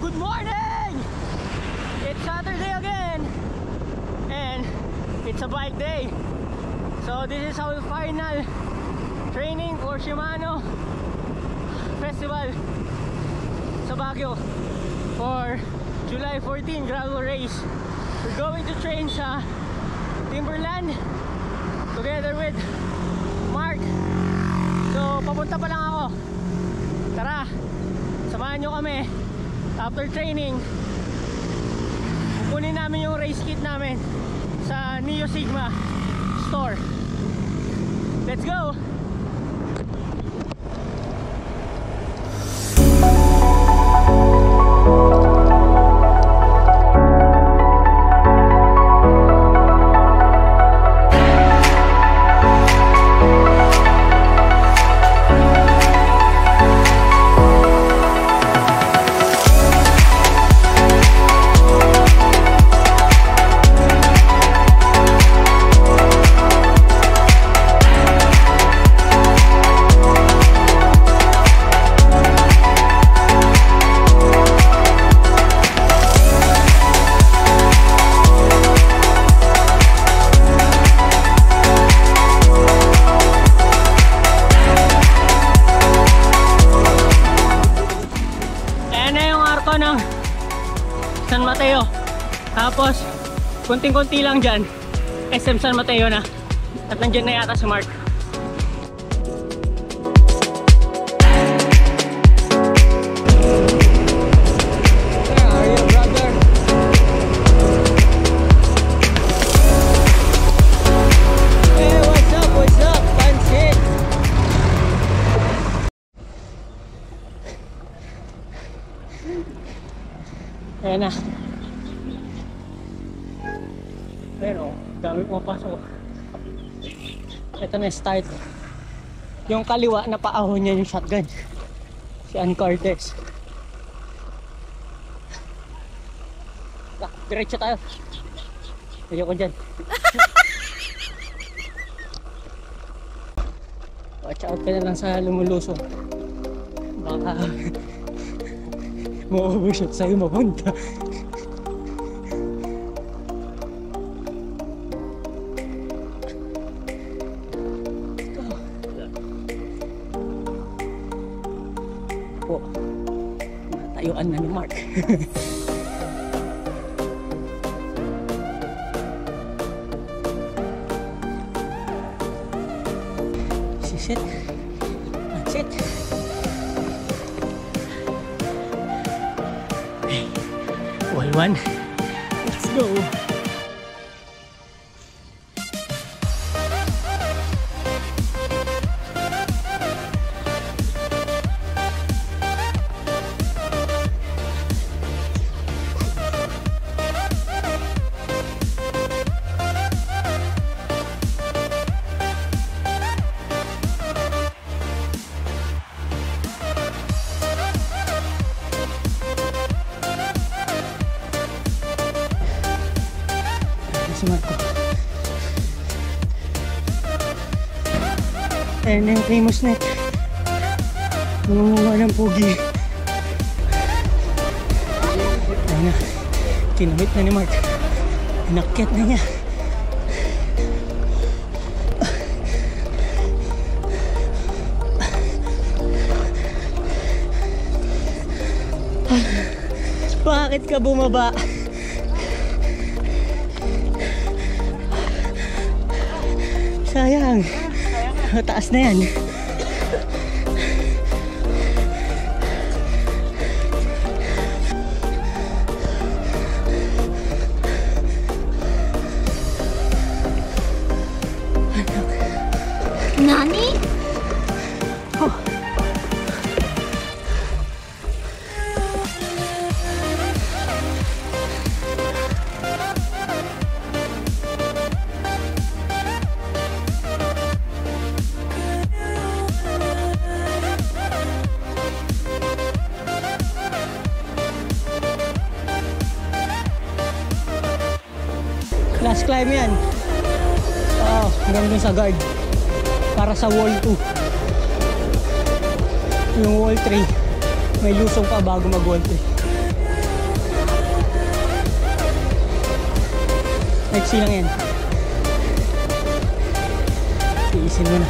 Good morning! It's Saturday again and it's a bike day. So this is our final training for Shimano Festival sa Baguio for July 14 gravel race. We're going to train sa Timberland together with Mark. So papunta pa lang ako. Tara, samahan nyo kami. After training, kukunin namin yung race kit namin sa Neo Sigma store. Let's go! Ng San Mateo, tapos kunting-kunti lang dyan SM San Mateo na, at nandyan na yata si Mark. Ayan na. Pero dami pumapasok. Ito na start. Yung kaliwa na paahon niya yung shotgun, si Ann Cortez. Diretso tayo. Ayoko dyan. Watch out ka na lang sa lumulusong. Baka mauubos sa'yo mapunta. Po, natayuan na ni Mark. This is it. That's it. Wall one. Let's go. Si Marco. Ayan na yung famous net. Nangunguha ng pogi. Ayan na. Kinamit na ni Mark. Inakyat na niya. Bakit ka bumaba? Sayang. Taas na yan. Nani? Oh. Last climb yan. Oo, hanggang dun sa guard. Para sa wall 2. Yung wall 3, may lusong pa bago mag wall 3. Exi lang yan. Tiisin mo na.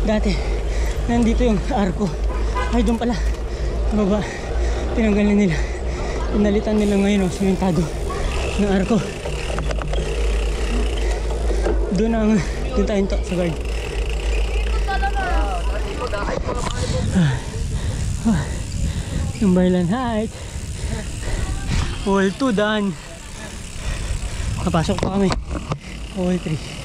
Dati, nandito yung arko. Ay, doon pala. Baba. Tinanggal na nila. Pinalitan nila ngayon, simentado ng arko. Doon tayo sa guard. Timberland Heights. Hall 2 done. Napasok pa kami. Hall 3.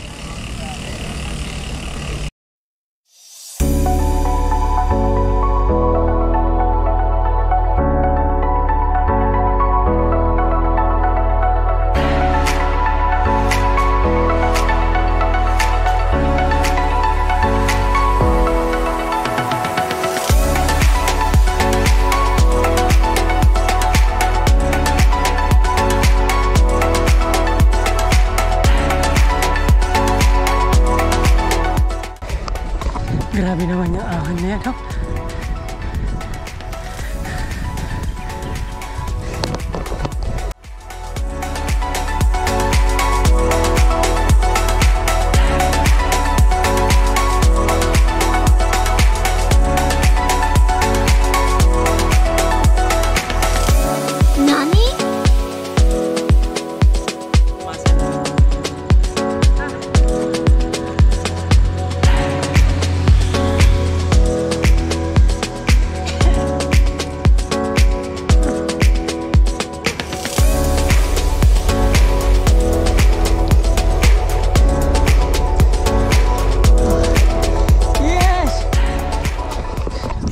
Grabe naman yung ahon na yan, no? Nani?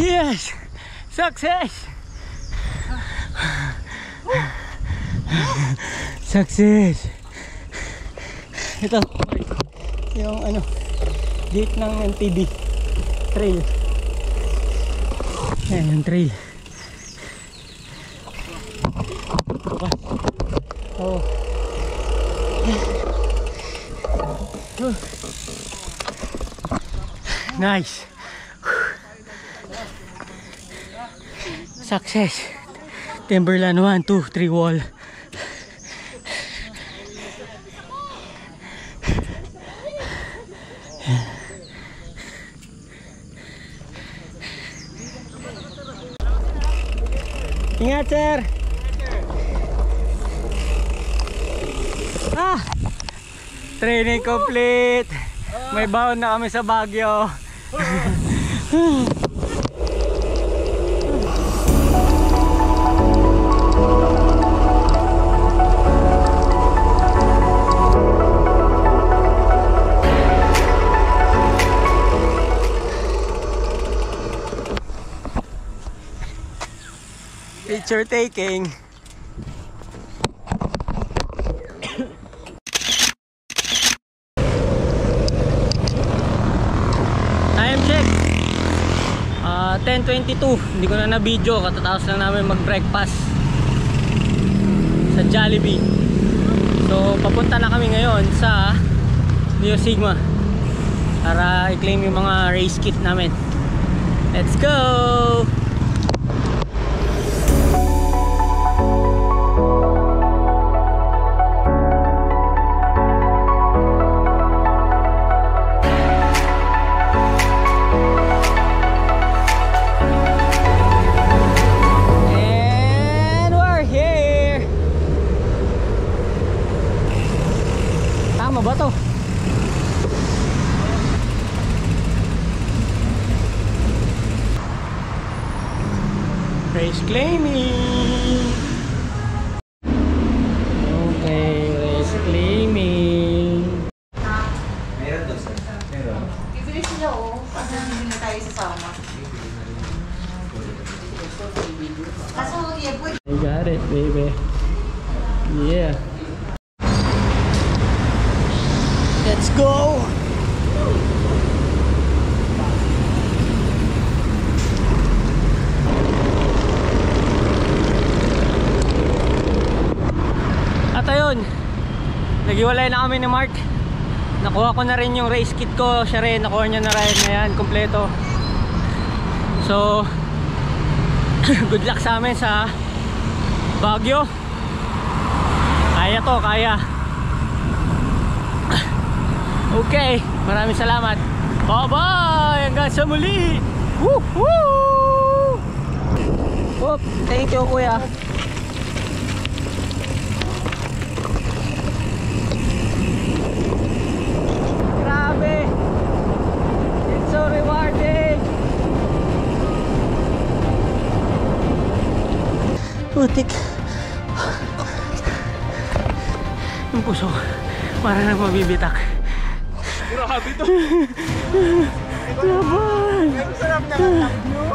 Yes! Success! Success! Ito, yung gate ng NTB trail. Ayan yung trail. Bukas. Oh. Nice! Success. Timberland 1, 2, 3 wall. Ingat, sir. Training complete. May baon na kami sa Baguio. Picture taking. Time check 10:22. Hindi ko na video, katatapos lang namin mag breakfast sa Jollibee. So papunta na kami ngayon sa Neo Sigma para i-claim yung mga race kit namin. Let's go! Ba to? Race claiming. Okay, race claiming. Meron doon sa meron. Bibilis nila kasi hindi na tayo sasama. Kaso, yeah, pwede. I got it, baby. Yeah. Let's go! ayun, naghiwalay na kami ni Mark. Nakuha ko na rin yung race kit ko. Siya rin, nakuha niya na rin. Ayan, kompleto. So good luck sa amin sa Baguio. Kaya to, kaya. Okay, maraming salamat. Bye-bye! Hanggang sa muli! Woo-hoo! Oh, thank you, kuya. Grabe! It's so rewarding! Putik. Yung puso, para nang mabibitak. Grabe to. Laban! Ang sarap na ng view.